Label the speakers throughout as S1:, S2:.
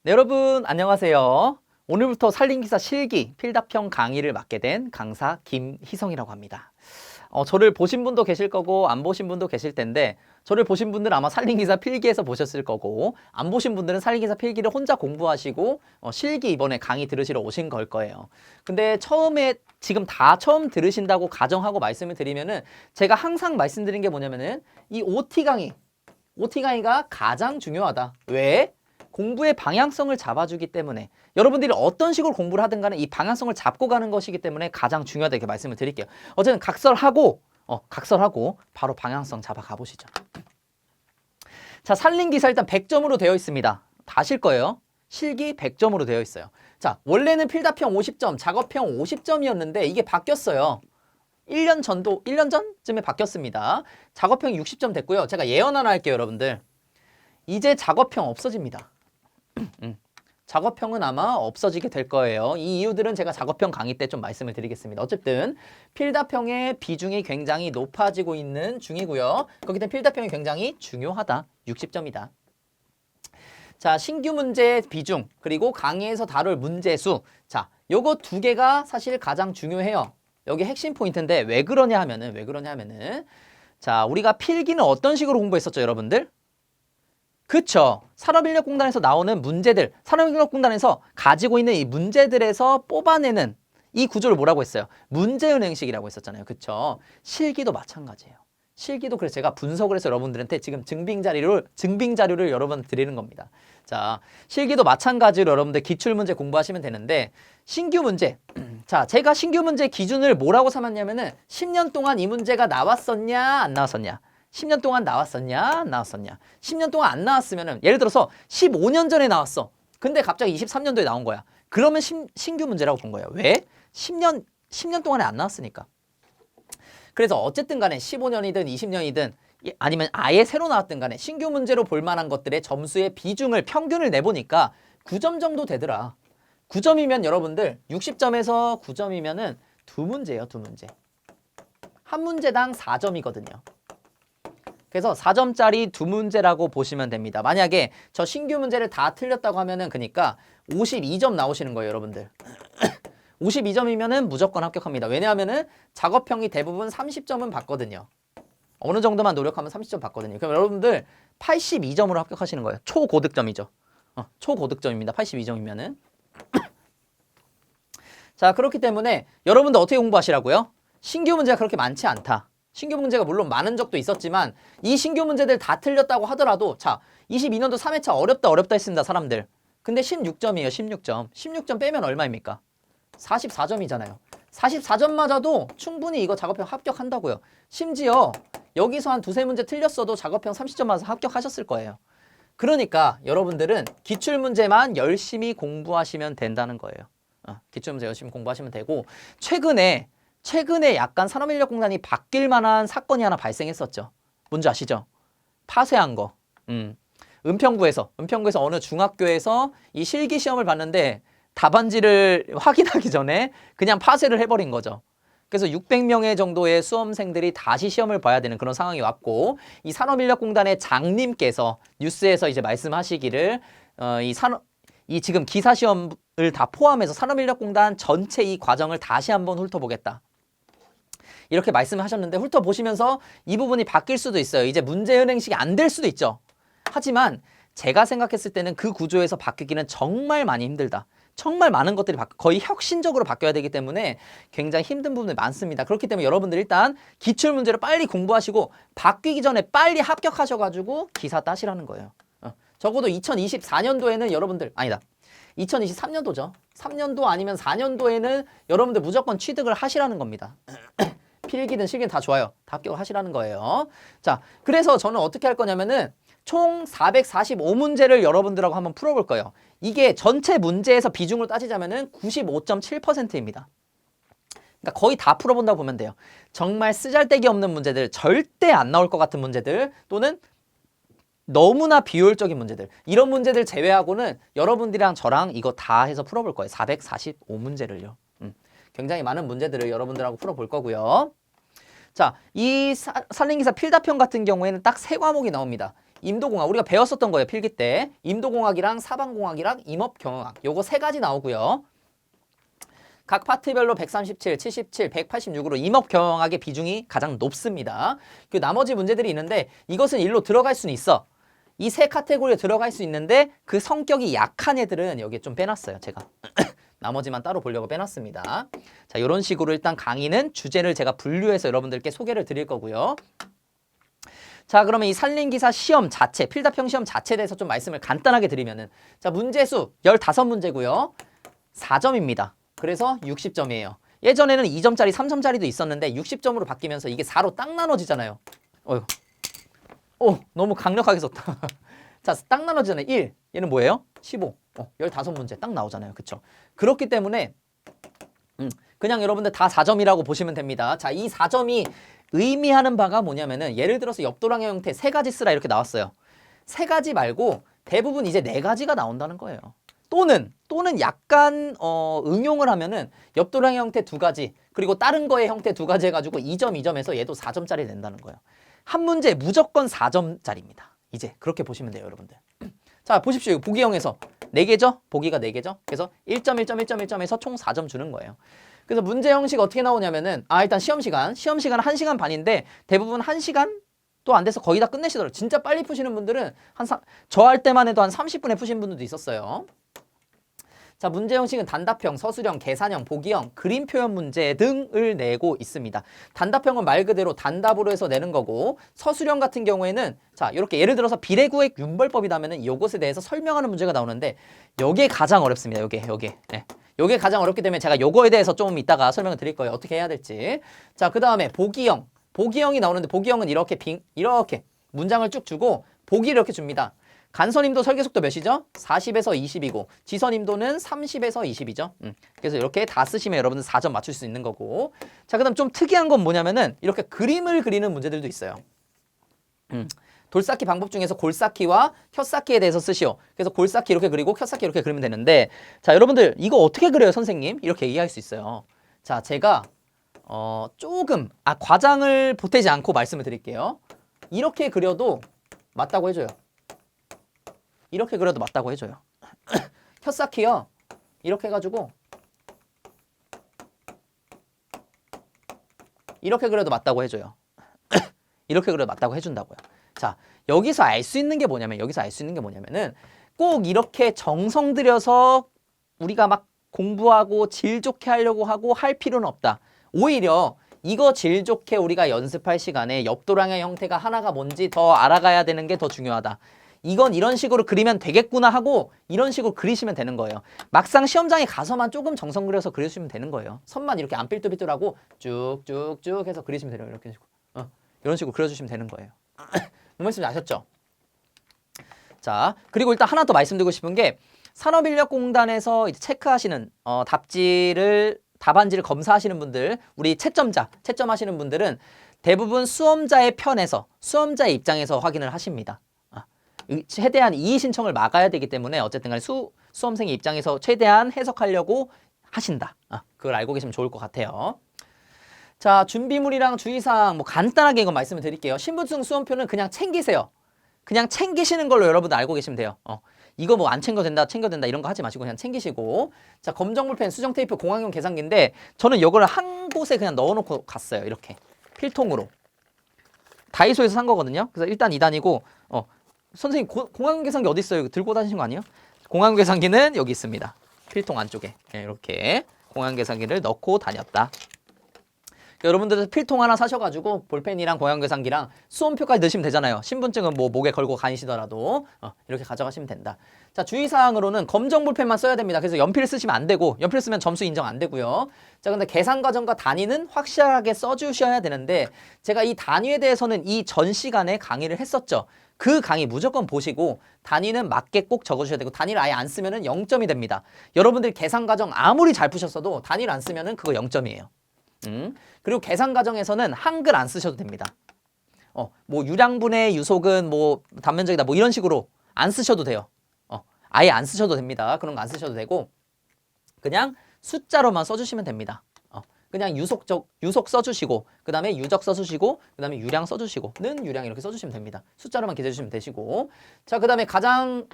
S1: 네, 여러분 안녕하세요. 오늘부터 산림기사 실기 필답형 강의를 맡게 된 강사 김희성이라고 합니다. 저를 보신 분도 계실 거고 안 보신 분도 계실 텐데, 저를 보신 분들은 아마 산림기사 필기에서 보셨을 거고, 안 보신 분들은 산림기사 필기를 혼자 공부하시고 실기 이번에 강의 들으시러 오신 걸 거예요. 근데 처음에 지금 다 처음 들으신다고 가정하고 말씀을 드리면은, 제가 항상 말씀드린 게 뭐냐면은 이 OT 강의가 가장 중요하다. 왜? 공부의 방향성을 잡아주기 때문에, 여러분들이 어떤 식으로 공부를 하든 간에 이 방향성을 잡고 가는 것이기 때문에 가장 중요하다, 이렇게 말씀을 드릴게요. 어쨌든 각설하고 바로 방향성 잡아 가보시죠. 자, 산림기사 일단 100점으로 되어 있습니다. 다 아실 거예요. 실기 100점으로 되어 있어요. 자, 원래는 필답형 50점, 작업형 50점이었는데 이게 바뀌었어요. 1년 전쯤에 바뀌었습니다. 작업형 60점 됐고요. 제가 예언 하나 할게요, 여러분들. 이제 작업형 없어집니다. 작업형은 아마 없어지게 될 거예요. 이 이유들은 제가 작업형 강의 때 좀 말씀을 드리겠습니다. 어쨌든 필답형의 비중이 굉장히 높아지고 있는 중이고요. 그렇기 때문에 필답형이 굉장히 중요하다. 60점이다. 자, 신규 문제 비중, 그리고 강의에서 다룰 문제 수. 자, 요거 두 개가 사실 가장 중요해요. 여기 핵심 포인트인데 왜 그러냐 하면은 자, 우리가 필기는 어떤 식으로 공부했었죠, 여러분들? 그쵸. 산업인력공단에서 나오는 문제들, 산업인력공단에서 가지고 있는 이 문제들에서 뽑아내는 이 구조를 뭐라고 했어요? 문제은행식이라고 했었잖아요. 그쵸. 실기도 마찬가지예요. 실기도 그래서 제가 분석을 해서 여러분들한테 지금 증빙자료를 여러분한테 드리는 겁니다. 자, 실기도 마찬가지로 여러분들 기출문제 공부하시면 되는데, 신규 문제. 자, 제가 신규 문제 기준을 뭐라고 삼았냐면은 10년 동안 이 문제가 나왔었냐, 안 나왔었냐. 10년 동안 나왔었냐, 안 나왔었냐. 10년 동안 안 나왔으면은, 예를 들어서 15년 전에 나왔어. 근데 갑자기 23년도에 나온 거야. 그러면 신규 문제라고 본 거예요. 왜? 10년 동안에 안 나왔으니까. 그래서 어쨌든 간에 15년이든 20년이든 아니면 아예 새로 나왔든 간에 신규 문제로 볼 만한 것들의 점수의 비중을, 평균을 내보니까 9점 정도 되더라. 9점이면 여러분들 60점에서 9점이면은 두 문제예요, 두 문제. 한 문제당 4점이거든요. 그래서 4점짜리 두 문제라고 보시면 됩니다. 만약에 저 신규 문제를 다 틀렸다고 하면은 그러니까 52점 나오시는 거예요, 여러분들. 52점이면은 무조건 합격합니다. 왜냐하면은 작업형이 대부분 30점은 받거든요. 어느 정도만 노력하면 30점 받거든요. 그럼 여러분들 82점으로 합격하시는 거예요. 초고득점이죠. 초고득점입니다. 82점이면은. 자, 그렇기 때문에 여러분들 어떻게 공부하시라고요? 신규 문제가 그렇게 많지 않다. 신규 문제가 물론 많은 적도 있었지만 이 신규 문제들 다 틀렸다고 하더라도, 자, 22년도 3회차 어렵다 했습니다, 사람들. 근데 16점이에요, 16점. 16점 빼면 얼마입니까? 44점이잖아요. 44점 맞아도 충분히 이거 작업형 합격한다고요. 심지어 여기서 한 두세 문제 틀렸어도 작업형 30점 맞아서 합격하셨을 거예요. 그러니까 여러분들은 기출문제만 열심히 공부하시면 된다는 거예요. 기출문제 열심히 공부하시면 되고, 최근에 약간 산업인력공단이 바뀔 만한 사건이 하나 발생했었죠. 뭔지 아시죠? 파쇄한 거. 은평구에서 어느 중학교에서 이 실기시험을 봤는데 답안지를 확인하기 전에 그냥 파쇄를 해버린 거죠. 그래서 600명의 정도의 수험생들이 다시 시험을 봐야 되는 그런 상황이 왔고, 이 산업인력공단의 장님께서 뉴스에서 이제 말씀하시기를 이 지금 기사시험을 다 포함해서 산업인력공단 전체 이 과정을 다시 한번 훑어보겠다, 이렇게 말씀을 하셨는데, 훑어보시면서 이 부분이 바뀔 수도 있어요. 이제 문제은행식이 안 될 수도 있죠. 하지만 제가 생각했을 때는 그 구조에서 바뀌기는 정말 많이 힘들다. 정말 많은 것들이 거의 혁신적으로 바뀌어야 되기 때문에 굉장히 힘든 부분이 많습니다. 그렇기 때문에 여러분들 일단 기출문제를 빨리 공부하시고 바뀌기 전에 빨리 합격하셔가지고 기사 따시라는 거예요. 적어도 2024년도에는 여러분들, 아니다, 2023년도죠. 3년도 아니면 4년도에는 여러분들 무조건 취득을 하시라는 겁니다. 필기든 실기든 다 좋아요. 다 합격을 하시라는 거예요. 자, 그래서 저는 어떻게 할 거냐면은 총 445문제를 여러분들하고 한번 풀어볼 거예요. 이게 전체 문제에서 비중을 따지자면은 95.7%입니다. 그러니까 거의 다 풀어본다고 보면 돼요. 정말 쓰잘데기 없는 문제들, 절대 안 나올 것 같은 문제들, 또는 너무나 비효율적인 문제들, 이런 문제들 제외하고는 여러분들이랑 저랑 이거 다 해서 풀어볼 거예요. 445문제를요. 굉장히 많은 문제들을 여러분들하고 풀어볼 거고요. 자, 이 산림기사 필답형 같은 경우에는 딱 세 과목이 나옵니다. 임도공학 우리가 배웠었던 거예요. 필기 때. 임도공학이랑 사방공학이랑 임업경영학 요거 세 가지 나오고요. 각 파트별로 137, 77, 186으로 임업경영학의 비중이 가장 높습니다. 그 나머지 문제들이 있는데 이것은 일로 들어갈 수는 있어. 이 세 카테고리에 들어갈 수 있는데 그 성격이 약한 애들은 여기에 좀 빼놨어요. 제가. 나머지만 따로 보려고 빼놨습니다. 자, 이런 식으로 일단 강의는 주제를 제가 분류해서 여러분들께 소개를 드릴 거고요. 자, 그러면 이 산림기사 시험 자체, 필답형 시험 자체에 대해서 좀 말씀을 간단하게 드리면은 자, 문제수 15문제고요. 4점입니다. 그래서 60점이에요. 예전에는 2점짜리, 3점짜리도 있었는데 60점으로 바뀌면서 이게 4로 딱 나눠지잖아요. 어휴. 오, 너무 강력하게 썼다. 자, 딱 나눠지잖아요. 1. 얘는 뭐예요? 15. 15문제 딱 나오잖아요. 그쵸? 그렇기 때문에 그냥 여러분들 다 4점이라고 보시면 됩니다. 자, 이 4점이 의미하는 바가 뭐냐면은 예를 들어서 옆도랑의 형태 3가지 쓰라 이렇게 나왔어요. 3가지 말고 대부분 이제 4가지가 나온다는 거예요. 또는 약간 응용을 하면은 옆도랑의 형태 2가지 그리고 다른 거의 형태 2가지 해가지고 2점, 2점에서 얘도 4점짜리 낸다는 거예요. 한 문제 무조건 4점짜리입니다. 이제 그렇게 보시면 돼요, 여러분들. 자, 보십시오. 보기형에서 4개죠? 보기가 4개죠? 그래서 1점, 1점, 1점, 1점에서 총 4점 주는 거예요. 그래서 문제 형식 어떻게 나오냐면은 일단 시험시간 1시간 반인데 대부분 1시간도 안 돼서 거의 다 끝내시더라고요. 진짜 빨리 푸시는 분들은 저 할 때만 해도 한 30분에 푸신 분들도 있었어요. 자, 문제 형식은 단답형, 서술형, 계산형, 보기형, 그림 표현 문제 등을 내고 있습니다. 단답형은 말 그대로 단답으로 해서 내는 거고 서술형 같은 경우에는 자, 이렇게 예를 들어서 비례구획 윤벌법이라면은 이것에 대해서 설명하는 문제가 나오는데 요게 가장 어렵습니다. 요게. 네. 요게 가장 어렵기 때문에 제가 요거에 대해서 좀 이따가 설명을 드릴 거예요. 어떻게 해야 될지. 자, 그다음에 보기형. 보기형이 나오는데 보기형은 이렇게 문장을 쭉 주고 보기를 이렇게 줍니다. 간선임도 설계속도 몇이죠? 40에서 20이고 지선임도는 30에서 20이죠. 그래서 이렇게 다 쓰시면 여러분들 4점 맞출 수 있는 거고. 자, 그다음 좀 특이한 건 뭐냐면은 이렇게 그림을 그리는 문제들도 있어요. 돌쌓기 방법 중에서 골쌓기와 켜쌓기에 대해서 쓰시오. 그래서 골쌓기 이렇게 그리고 켜쌓기 이렇게 그리면 되는데 자, 여러분들 이거 어떻게 그려요, 선생님? 이렇게 얘기할 수 있어요. 자, 제가 조금 과장을 보태지 않고 말씀을 드릴게요. 이렇게 그려도 맞다고 해줘요. 이렇게 그려도 맞다고 해줘요. 켜쌓기요. 이렇게 해가지고 이렇게 그려도 맞다고 해줘요. 이렇게 그려도 맞다고 해준다고요. 자, 여기서 알 수 있는 게 뭐냐면은 꼭 이렇게 정성 들여서 우리가 막 공부하고 질 좋게 하려고 하고 할 필요는 없다. 오히려 이거 질 좋게 우리가 연습할 시간에 옆도랑의 형태가 하나가 뭔지 더 알아가야 되는 게 더 중요하다. 이건 이런 식으로 그리면 되겠구나 하고 이런 식으로 그리시면 되는 거예요. 막상 시험장에 가서만 조금 정성 들여서 그려주시면 되는 거예요. 선만 이렇게 안 삐뚤삐뚤하고 쭉쭉쭉 해서 그리시면 돼요. 이렇게 식으로. 이런 식으로 그려주시면 되는 거예요. 뭔 말씀인지 아셨죠? 자, 그리고 일단 하나 더 말씀드리고 싶은 게 산업인력공단에서 이제 체크하시는 답안지를 검사하시는 분들, 우리 채점하시는 분들은 대부분 수험자의 편에서 수험자의 입장에서 확인을 하십니다. 최대한 이의 신청을 막아야 되기 때문에 어쨌든 간에 수험생의 입장에서 최대한 해석하려고 하신다. 그걸 알고 계시면 좋을 것 같아요. 자, 준비물이랑 주의사항 뭐 간단하게 이거 말씀을 드릴게요. 신분증 수험표는 그냥 챙기세요. 그냥 챙기시는 걸로 여러분들 알고 계시면 돼요. 이거 뭐 안 챙겨도 된다 이런 거 하지 마시고 그냥 챙기시고. 자, 검정볼펜, 수정테이프, 공학용 계산기인데 저는 이거를 한 곳에 그냥 넣어놓고 갔어요. 이렇게 필통으로. 다이소에서 산 거거든요. 그래서 일단 2단이고 선생님 공학용 계산기 어디 있어요? 들고 다니신 거 아니에요? 공학용 계산기는 여기 있습니다. 필통 안쪽에 이렇게 공학용 계산기를 넣고 다녔다. 여러분들 필통 하나 사셔가지고 볼펜이랑 공학용 계산기랑 수험표까지 넣으시면 되잖아요. 신분증은 뭐 목에 걸고 다니시더라도 이렇게 가져가시면 된다. 자, 주의사항으로는 검정 볼펜만 써야 됩니다. 그래서 연필 쓰시면 안 되고 연필 쓰면 점수 인정 안 되고요. 자, 근데 계산 과정과 단위는 확실하게 써주셔야 되는데 제가 이 단위에 대해서는 이 전 시간에 강의를 했었죠. 그 강의 무조건 보시고 단위는 맞게 꼭 적어주셔야 되고 단위를 아예 안 쓰면은 0점이 됩니다. 여러분들 계산 과정 아무리 잘 푸셨어도 단위를 안 쓰면은 그거 0점이에요. 그리고 계산 과정에서는 한글 안 쓰셔도 됩니다. 뭐 유량분의 유속은 뭐 단면적이다 뭐 이런 식으로 안 쓰셔도 돼요. 아예 안 쓰셔도 됩니다. 그런 거 안 쓰셔도 되고 그냥 숫자로만 써주시면 됩니다. 그냥 유속 써주시고 그 다음에 유적 써주시고 그 다음에 유량 써주시고 는 유량 이렇게 써주시면 됩니다. 숫자로만 기재해 주시면 되시고 자 그 다음에 가장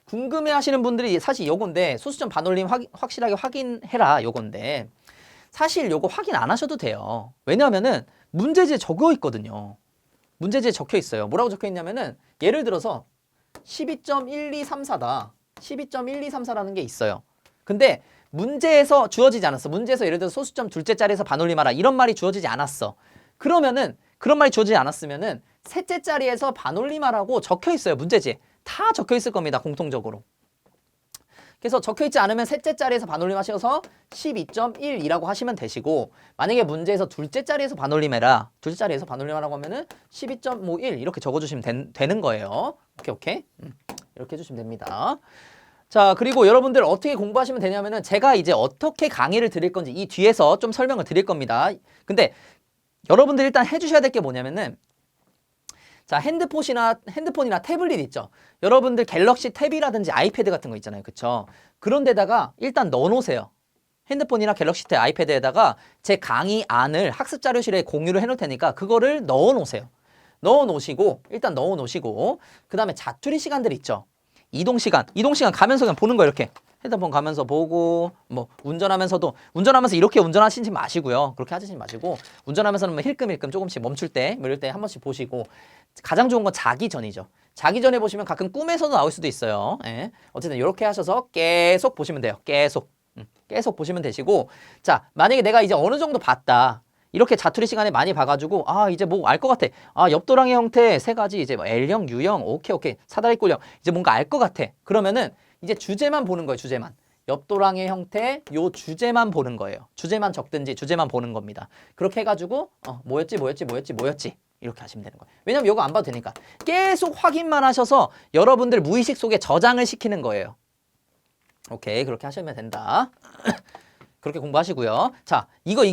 S1: 궁금해 하시는 분들이 사실 요건데 소수점 반올림 확실하게 확인해라 요건데 사실 요거 확인 안 하셔도 돼요. 왜냐하면은 문제지에 적혀 있거든요. 문제지에 적혀 있어요. 뭐라고 적혀 있냐면은 예를 들어서 12.1234다. 12.1234라는 게 있어요. 근데 문제에서 주어지지 않았어. 문제에서 예를 들어서 소수점 둘째 자리에서 반올림하라 이런 말이 주어지지 않았어. 그러면은 그런 말이 주어지지 않았으면은 셋째 자리에서 반올림하라고 적혀 있어요. 문제지에 다 적혀 있을 겁니다. 공통적으로. 그래서 적혀있지 않으면 셋째 자리에서 반올림 하셔서 12.12라고 하시면 되시고 만약에 문제에서 둘째 자리에서 반올림해라. 둘째 자리에서 반올림하라고 하면은 12.51 이렇게 적어주시면 되는 거예요. 오케이. 이렇게 해주시면 됩니다. 자 그리고 여러분들 어떻게 공부하시면 되냐면은 제가 이제 어떻게 강의를 드릴 건지 이 뒤에서 좀 설명을 드릴 겁니다. 근데 여러분들 일단 해주셔야 될 게 뭐냐면은 자 핸드폰이나 태블릿 있죠. 여러분들 갤럭시 탭이라든지 아이패드 같은 거 있잖아요. 그쵸? 그런 데다가 일단 넣어놓으세요. 핸드폰이나 갤럭시 탭 아이패드에다가 제 강의 안을 학습 자료실에 공유를 해놓을 테니까 그거를 넣어놓으세요. 일단 넣어놓으시고 그 다음에 자투리 시간들 있죠. 이동시간 가면서 그냥 보는 거예요. 이렇게 핸드폰 가면서 보고 뭐 운전하면서 이렇게 운전하시지 마시고요. 그렇게 하시지 마시고 운전하면서는 뭐 힐끔힐끔 조금씩 멈출 때 뭐 이럴 때 한 번씩 보시고 가장 좋은 건 자기 전이죠. 자기 전에 보시면 가끔 꿈에서도 나올 수도 있어요. 예. 어쨌든 이렇게 하셔서 계속 보시면 돼요. 계속 보시면 되시고 자 만약에 내가 이제 어느 정도 봤다. 이렇게 자투리 시간에 많이 봐가지고 이제 뭐 알 것 같아. 옆도랑의 형태 세 가지 이제 뭐 L형, U형, 오케이 사다리꼴형 이제 뭔가 알 것 같아. 그러면은 이제 주제만 보는 거예요. 주제만. 옆도랑의 형태 요 주제만 보는 거예요. 주제만 적든지 주제만 보는 겁니다. 그렇게 해가지고 뭐였지 이렇게 하시면 되는 거예요. 왜냐면 이거 안 봐도 되니까. 계속 확인만 하셔서 여러분들 무의식 속에 저장을 시키는 거예요. 오케이 그렇게 하시면 된다. 그렇게 공부하시고요. 자,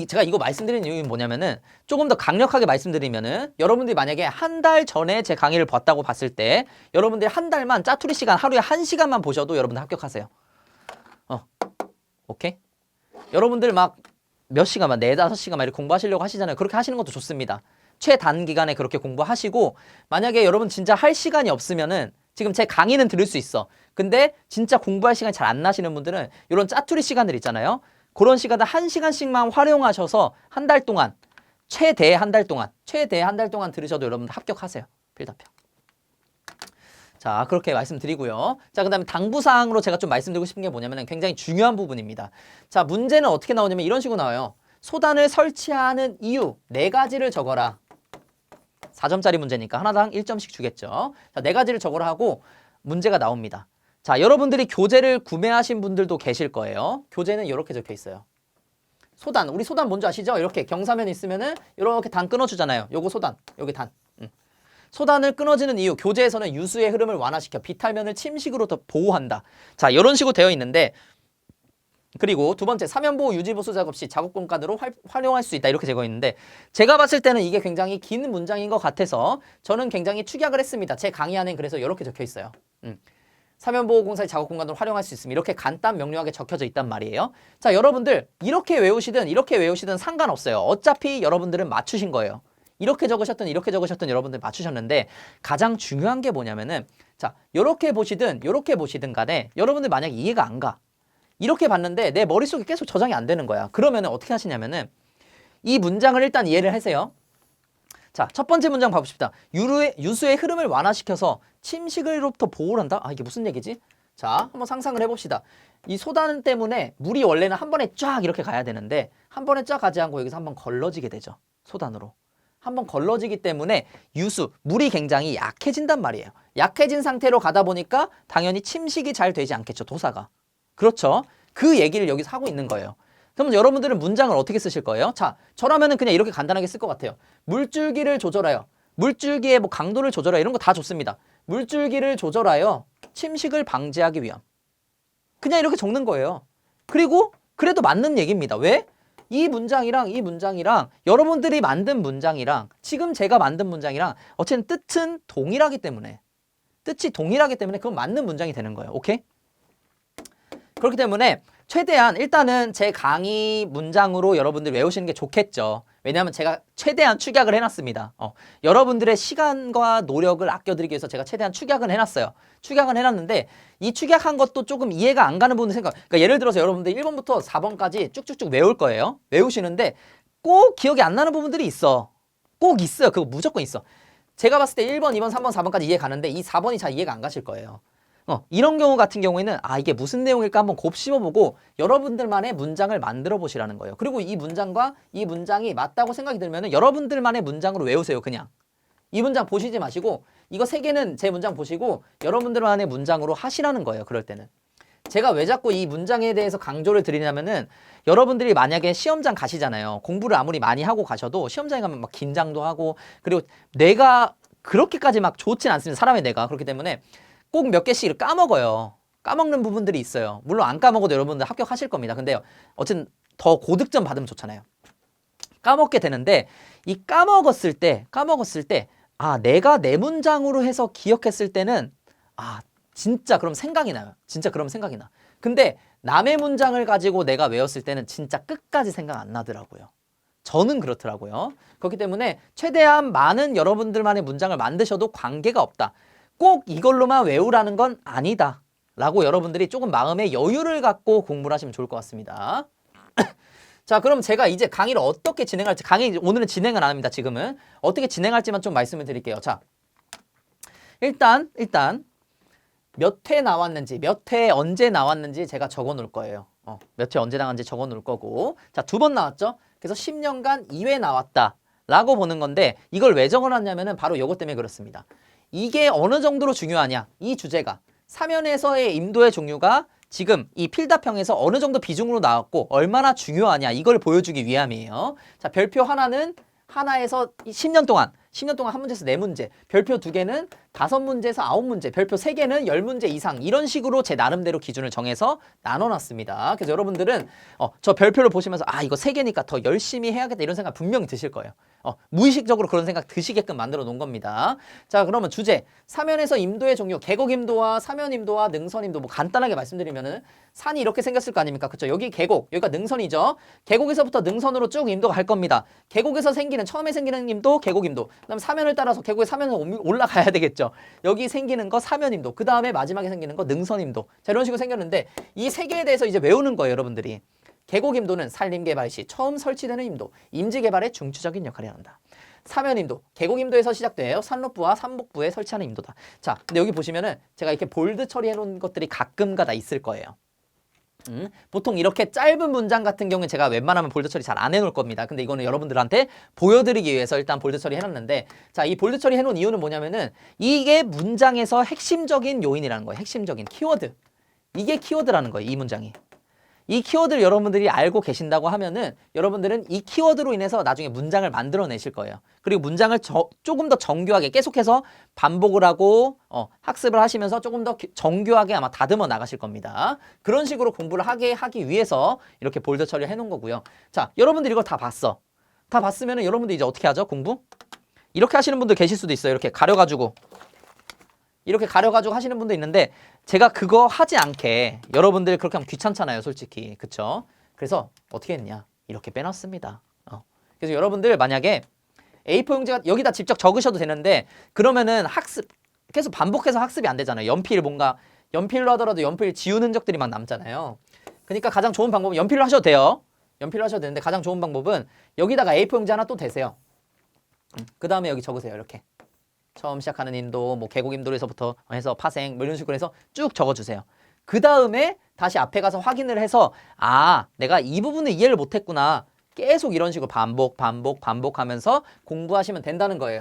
S1: 제가 이거 말씀드리는 이유는 뭐냐면은 조금 더 강력하게 말씀드리면은 여러분들이 만약에 한 달 전에 제 강의를 봤다고 봤을 때 여러분들이 한 달만 짜투리 시간 하루에 1시간만 보셔도 여러분들 합격하세요. 오케이? 여러분들 막 몇 시간만 4-5시간만 이렇게 공부하시려고 하시잖아요. 그렇게 하시는 것도 좋습니다. 최단기간에 그렇게 공부하시고 만약에 여러분 진짜 할 시간이 없으면은 지금 제 강의는 들을 수 있어. 근데 진짜 공부할 시간이 잘 안 나시는 분들은 이런 짜투리 시간들 있잖아요. 그런 시간을 1시간씩만 활용하셔서 한 달 동안 최대 한 달 동안 들으셔도 여러분들 합격하세요. 필답형. 자 그렇게 말씀드리고요. 자 그 다음에 당부사항으로 제가 좀 말씀드리고 싶은 게 뭐냐면 굉장히 중요한 부분입니다. 자 문제는 어떻게 나오냐면 이런 식으로 나와요. 소단을 설치하는 이유 4가지를 적어라. 4점짜리 문제니까 하나당 1점씩 주겠죠. 자 4가지를 적어라 하고 문제가 나옵니다. 자 여러분들이 교재를 구매하신 분들도 계실 거예요. 교재는 이렇게 적혀 있어요. 소단, 우리 소단 뭔지 아시죠? 이렇게 경사면 있으면은 이렇게 단 끊어주잖아요. 요거 소단, 여기 단. 소단을 끊어지는 이유, 교재에서는 유수의 흐름을 완화시켜 비탈면을 침식으로 더 보호한다. 자, 이런 식으로 되어 있는데 그리고 두 번째, 사면보호 유지보수 작업 시 작업 공간으로 활용할 수 있다. 이렇게 적어 있는데 제가 봤을 때는 이게 굉장히 긴 문장인 것 같아서 저는 굉장히 축약을 했습니다. 제 강의 안엔 그래서 이렇게 적혀 있어요. 사면보호공사의 작업 공간으로 활용할 수 있으면 이렇게 간단 명료하게 적혀져 있단 말이에요. 자, 여러분들 이렇게 외우시든 상관없어요. 어차피 여러분들은 맞추신 거예요. 이렇게 적으셨든 여러분들 맞추셨는데 가장 중요한 게 뭐냐면은 자, 이렇게 보시든 간에 여러분들 만약에 이해가 안 가. 이렇게 봤는데 내 머릿속에 계속 저장이 안 되는 거야. 그러면은 어떻게 하시냐면은 이 문장을 일단 이해를 하세요. 자, 첫 번째 문장 봐봅시다. 유수의 흐름을 완화시켜서 침식으로부터 보호를 한다? 이게 무슨 얘기지? 자, 한번 상상을 해봅시다. 이 소단 때문에 물이 원래는 한 번에 쫙 이렇게 가야 되는데 한 번에 쫙 가지 않고 여기서 한번 걸러지게 되죠. 소단으로. 한번 걸러지기 때문에 물이 굉장히 약해진단 말이에요. 약해진 상태로 가다 보니까 당연히 침식이 잘 되지 않겠죠. 도사가. 그렇죠. 그 얘기를 여기서 하고 있는 거예요. 그럼 여러분들은 문장을 어떻게 쓰실 거예요? 자, 저라면은 그냥 이렇게 간단하게 쓸 것 같아요. 물줄기를 조절하여. 물줄기의 뭐 강도를 조절하여. 이런 거 다 좋습니다. 물줄기를 조절하여 침식을 방지하기 위함. 그냥 이렇게 적는 거예요. 그리고 그래도 맞는 얘기입니다. 왜? 이 문장이랑 여러분들이 만든 문장이랑 지금 제가 만든 문장이랑 어쨌든 뜻이 동일하기 때문에 그건 맞는 문장이 되는 거예요. 오케이? 그렇기 때문에 최대한 일단은 제 강의 문장으로 여러분들 외우시는 게 좋겠죠. 왜냐하면 제가 최대한 축약을 해놨습니다. 여러분들의 시간과 노력을 아껴드리기 위해서 제가 최대한 축약을 해놨어요. 축약을 해놨는데 이 축약한 것도 조금 이해가 안 가는 부분 생각. 그러니까 예를 들어서 여러분들 1번부터 4번까지 쭉쭉쭉 외울 거예요. 외우시는데 꼭 기억이 안 나는 부분들이 있어. 꼭 있어요. 그거 무조건 있어. 제가 봤을 때 1번, 2번, 3번, 4번까지 이해 가는데 이 4번이 잘 이해가 안 가실 거예요. 이런 경우 같은 경우에는 이게 무슨 내용일까 한번 곱씹어보고 여러분들만의 문장을 만들어 보시라는 거예요. 그리고 이 문장과 이 문장이 맞다고 생각이 들면 여러분들만의 문장으로 외우세요. 그냥 이 문장 보시지 마시고 이거 3개는 제 문장 보시고 여러분들만의 문장으로 하시라는 거예요. 그럴 때는 제가 왜 자꾸 이 문장에 대해서 강조를 드리냐면은 여러분들이 만약에 시험장 가시잖아요. 공부를 아무리 많이 하고 가셔도 시험장에 가면 막 긴장도 하고 그리고 뇌가 그렇게까지 막 좋진 않습니다. 사람의 뇌가. 그렇기 때문에 꼭 몇 개씩 까먹어요. 까먹는 부분들이 있어요. 물론 안 까먹어도 여러분들 합격하실 겁니다. 근데요, 어쨌든 더 고득점 받으면 좋잖아요. 까먹게 되는데 이 까먹었을 때 내가 내 문장으로 해서 기억했을 때는 진짜 그럼 생각이 나요. 진짜 그럼 생각이 나. 근데 남의 문장을 가지고 내가 외웠을 때는 진짜 끝까지 생각 안 나더라고요. 저는 그렇더라고요. 그렇기 때문에 최대한 많은 여러분들만의 문장을 만드셔도 관계가 없다. 꼭 이걸로만 외우라는 건 아니다. 라고 여러분들이 조금 마음의 여유를 갖고 공부를 하시면 좋을 것 같습니다. 자, 그럼 제가 이제 강의를 어떻게 진행할지, 오늘은 진행은 안 합니다. 지금은. 어떻게 진행할지만 좀 말씀을 드릴게요. 자, 일단 몇 회 나왔는지, 몇 회 언제 나왔는지 제가 적어 놓을 거예요. 몇 회 언제 나왔는지 적어 놓을 거고. 자, 2번 나왔죠? 그래서 10년간 2회 나왔다. 라고 보는 건데 이걸 왜 적어놨냐면은 바로 이것 때문에 그렇습니다. 이게 어느 정도로 중요하냐? 이 주제가 사면에서의 임도의 종류가 지금 이 필답형에서 어느 정도 비중으로 나왔고 얼마나 중요하냐 이걸 보여주기 위함이에요. 자, 별표 하나에서 10년 동안 한 문제에서 4문제, 별표 2개는 5문제에서 9문제, 별표 3개는 10문제 이상 이런 식으로 제 나름대로 기준을 정해서 나눠놨습니다. 그래서 여러분들은 저 별표를 보시면서 이거 3개니까 더 열심히 해야겠다 이런 생각 분명히 드실 거예요. 무의식적으로 그런 생각 드시게끔 만들어 놓은 겁니다. 자, 그러면 주제 사면에서 임도의 종류, 계곡임도와 사면임도와 능선임도 뭐 간단하게 말씀드리면은 산이 이렇게 생겼을 거 아닙니까? 그렇죠? 여기 계곡, 여기가 능선이죠. 계곡에서부터 능선으로 쭉 임도가 갈 겁니다. 계곡에서 처음에 생기는 임도, 계곡임도. 그다음 사면을 따라서 계곡의 사면으로 올라가야 되겠죠. 여기 생기는 거 사면임도. 그 다음에 마지막에 생기는 거 능선임도. 자, 이런 식으로 생겼는데 이 3개에 대해서 이제 외우는 거예요, 여러분들이. 계곡임도는 산림개발 시 처음 설치되는 임도, 임지개발에 중추적인 역할을 한다. 사면임도, 계곡임도에서 시작돼요. 산록부와 산복부에 설치하는 임도다. 자, 근데 여기 보시면은 제가 이렇게 볼드 처리해 놓은 것들이 가끔가다 있을 거예요. 보통 이렇게 짧은 문장 같은 경우에 제가 웬만하면 볼드 처리 잘 안 해놓을 겁니다. 근데 이거는 여러분들한테 보여드리기 위해서 일단 볼드 처리 해놨는데, 자, 이 볼드 처리 해놓은 이유는 뭐냐면은 이게 문장에서 핵심적인 요인이라는 거예요. 핵심적인 키워드. 이게 키워드라는 거예요. 이 문장이. 이 키워드를 여러분들이 알고 계신다고 하면은 여러분들은 이 키워드로 인해서 나중에 문장을 만들어내실 거예요. 그리고 문장을 조금 더 정교하게 계속해서 반복을 하고 학습을 하시면서 조금 더 정교하게 아마 다듬어 나가실 겁니다. 그런 식으로 공부를 하기 위해서 이렇게 볼드 처리를 해놓은 거고요. 자, 여러분들 이걸 다 봤어. 다 봤으면은 여러분들 이제 어떻게 하죠? 공부? 이렇게 하시는 분들 계실 수도 있어요. 이렇게 가려가지고 하시는 분도 있는데 제가 그거 하지 않게 여러분들 그렇게 하면 귀찮잖아요, 솔직히. 그쵸? 그래서 어떻게 했냐? 이렇게 빼놨습니다. 그래서 여러분들 만약에 A4 용지가 여기다 직접 적으셔도 되는데 그러면은 계속 반복해서 학습이 안 되잖아요. 연필로 하더라도 연필 지운 흔적들이 막 남잖아요. 그러니까 가장 좋은 방법은 연필로 하셔도 돼요. 연필로 하셔도 되는데 가장 좋은 방법은 여기다가 A4 용지 하나 또 대세요. 그 다음에 여기 적으세요, 이렇게. 처음 시작하는 인도, 뭐 계곡임도에서부터 해서 파생, 뭐 이런 식으로 해서 쭉 적어주세요. 그 다음에 다시 앞에 가서 확인을 해서 내가 이 부분을 이해를 못했구나. 계속 이런 식으로 반복하면서 공부하시면 된다는 거예요.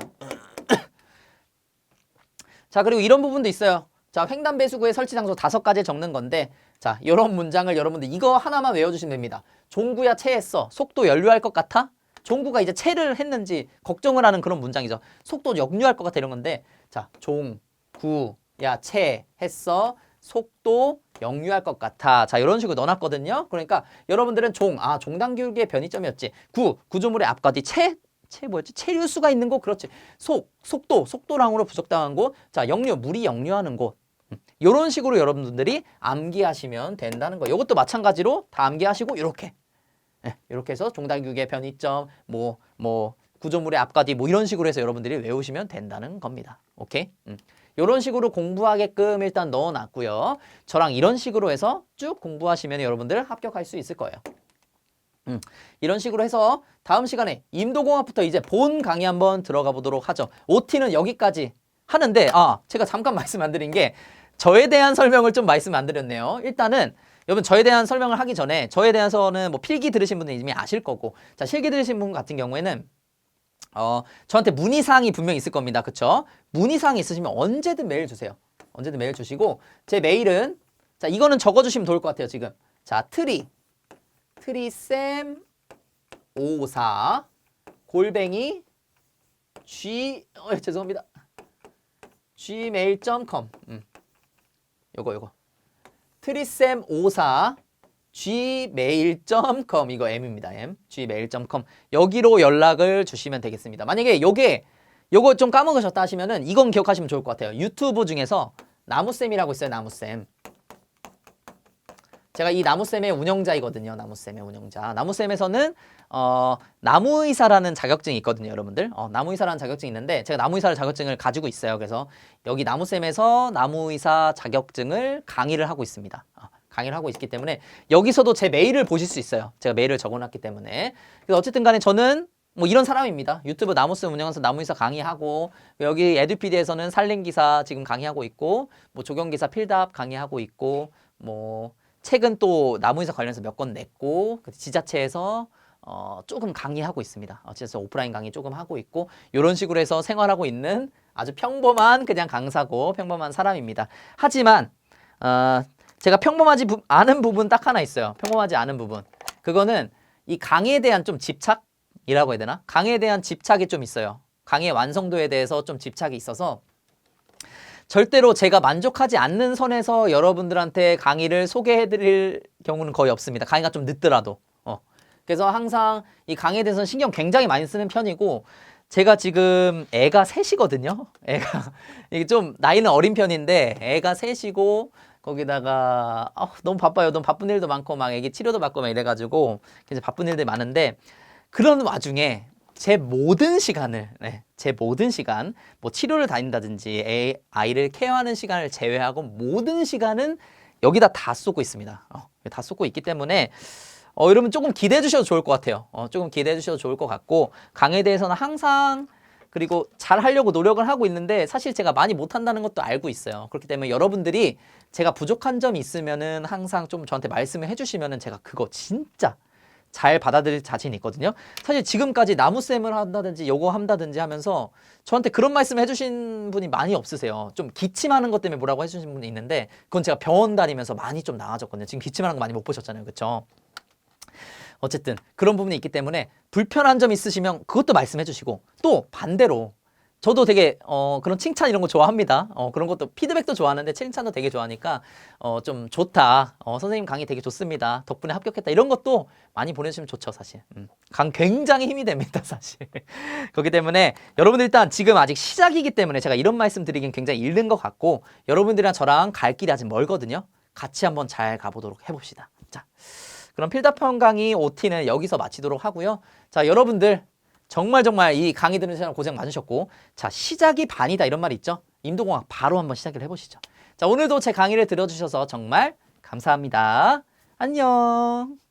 S1: 자, 그리고 이런 부분도 있어요. 자, 횡단배수구의 설치 장소 5가지 적는 건데, 자, 이런 문장을 여러분들 이거 하나만 외워주시면 됩니다. 종구야 체했어. 속도 연료할 것 같아? 종구가 이제 체를 했는지 걱정을 하는 그런 문장이죠. 속도 역류할 것 같아 이런 건데, 자, 종구야 체했어. 속도 역류할 것 같아. 자, 이런 식으로 넣어놨거든요. 그러니까 여러분들은 종단 기울기의 변이점이었지. 구조물의 앞과 뒤 뭐였지? 체류수가 있는 곳, 그렇지. 속도랑으로 부족당한 곳. 자, 역류, 물이 역류하는 곳. 이런 식으로 여러분들이 암기하시면 된다는 거예요. 이것도 마찬가지로 다 암기하시고 이렇게 이렇게 해서 종달규의 변이점, 구조물의 앞과 뒤 이런 식으로 해서 여러분들이 외우시면 된다는 겁니다. 오케이? 이런 식으로 공부하게끔 일단 넣어놨고요. 저랑 이런 식으로 해서 쭉 공부하시면 여러분들 합격할 수 있을 거예요. 이런 식으로 해서 다음 시간에 임도공학부터 이제 본 강의 한번 들어가 보도록 하죠. OT는 여기까지 하는데 제가 잠깐 말씀 안 드린 게 저에 대한 설명을 좀 말씀 안 드렸네요. 일단은 여러분 저에 대한 설명을 하기 전에 저에 대해서는 필기 들으신 분은 이미 아실 거고, 자, 실기 들으신 분 같은 경우에는 저한테 문의사항이 분명히 있을 겁니다. 그쵸? 문의사항이 있으시면 언제든 메일 주세요. 언제든 메일 주시고, 제 메일은, 자, 이거는 적어주시면 좋을 것 같아요, 지금. 자, 트리쌤54 골뱅이 죄송합니다. gmail.com. 요거. 트리쌤54 gmail.com, 이거 M입니다. M. gmail.com. 여기로 연락을 주시면 되겠습니다. 만약에 요거 좀 까먹으셨다 하시면은 이건 기억하시면 좋을 것 같아요. 유튜브 중에서 나무쌤이라고 있어요. 나무쌤. 제가 이 나무쌤의 운영자이거든요. 나무쌤의 운영자. 나무쌤에서는 나무의사라는 자격증이 있거든요, 여러분들. 나무의사라는 자격증이 있는데 제가 나무의사 자격증을 가지고 있어요. 그래서 여기 나무쌤에서 나무의사 자격증을 강의를 하고 있습니다. 강의를 하고 있기 때문에 여기서도 제 메일을 보실 수 있어요. 제가 메일을 적어놨기 때문에. 그래서 어쨌든 간에 저는 이런 사람입니다. 유튜브 나무쌤 운영해서 나무의사 강의하고, 여기 에듀피디에서는 산림기사 지금 강의하고 있고, 조경기사 필답 강의하고 있고, 책은 또 나무의사 관련해서 몇 권 냈고, 지자체에서 조금 강의하고 있습니다. 지자체 오프라인 강의 조금 하고 있고, 이런 식으로 해서 생활하고 있는 아주 평범한 그냥 강사고 평범한 사람입니다. 하지만 제가 평범하지 않은 부분 딱 하나 있어요. 평범하지 않은 부분. 그거는 이 강의에 대한 좀 집착이라고 해야 되나? 강의에 대한 집착이 좀 있어요. 강의의 완성도에 대해서 좀 집착이 있어서 절대로 제가 만족하지 않는 선에서 여러분들한테 강의를 소개해드릴 경우는 거의 없습니다. 강의가 좀 늦더라도. 그래서 항상 이 강의에 대해서 신경 굉장히 많이 쓰는 편이고, 제가 지금 애가 셋이거든요. 이게 좀 나이는 어린 편인데 애가 셋이고, 거기다가 너무 바빠요. 너무 바쁜 일도 많고 막 애기 치료도 받고 막 이래가지고 이제 바쁜 일들이 많은데, 그런 와중에 제 모든 시간, 치료를 다닌다든지 아이를 케어하는 시간을 제외하고 모든 시간은 여기다 다 쏟고 있습니다. 다 쏟고 있기 때문에 여러분 조금 기대해 주셔도 좋을 것 같아요. 조금 기대해 주셔도 좋을 것 같고, 강의에 대해서는 항상 그리고 잘 하려고 노력을 하고 있는데 사실 제가 많이 못한다는 것도 알고 있어요. 그렇기 때문에 여러분들이 제가 부족한 점이 있으면은 항상 좀 저한테 말씀을 해주시면은 제가 그거 진짜 잘 받아들일 자신이 있거든요. 사실 지금까지 나무쌤을 한다든지 요거 한다든지 하면서 저한테 그런 말씀 해주신 분이 많이 없으세요. 좀 기침하는 것 때문에 뭐라고 해주신 분이 있는데 그건 제가 병원 다니면서 많이 좀 나아졌거든요. 지금 기침하는 거 많이 못 보셨잖아요. 그쵸? 어쨌든 그런 부분이 있기 때문에 불편한 점 있으시면 그것도 말씀해 주시고, 또 반대로 저도 되게 그런 칭찬 이런 거 좋아합니다. 그런 것도 피드백도 좋아하는데 칭찬도 되게 좋아하니까 좀 좋다. 선생님 강의 되게 좋습니다. 덕분에 합격했다. 이런 것도 많이 보내주시면 좋죠, 사실. 굉장히 힘이 됩니다, 사실. 그렇기 때문에 여러분들 일단 지금 아직 시작이기 때문에 제가 이런 말씀 드리긴 굉장히 잃는 것 같고, 여러분들이랑 저랑 갈 길이 아직 멀거든요. 같이 한번 잘 가보도록 해봅시다. 자, 그럼 필답형 강의 OT는 여기서 마치도록 하고요. 자, 여러분들 정말 이 강의 듣는 시간 고생 많으셨고, 자, 시작이 반이다 이런 말이 있죠. 임도공학 바로 한번 시작을 해보시죠. 자, 오늘도 제 강의를 들어주셔서 정말 감사합니다. 안녕.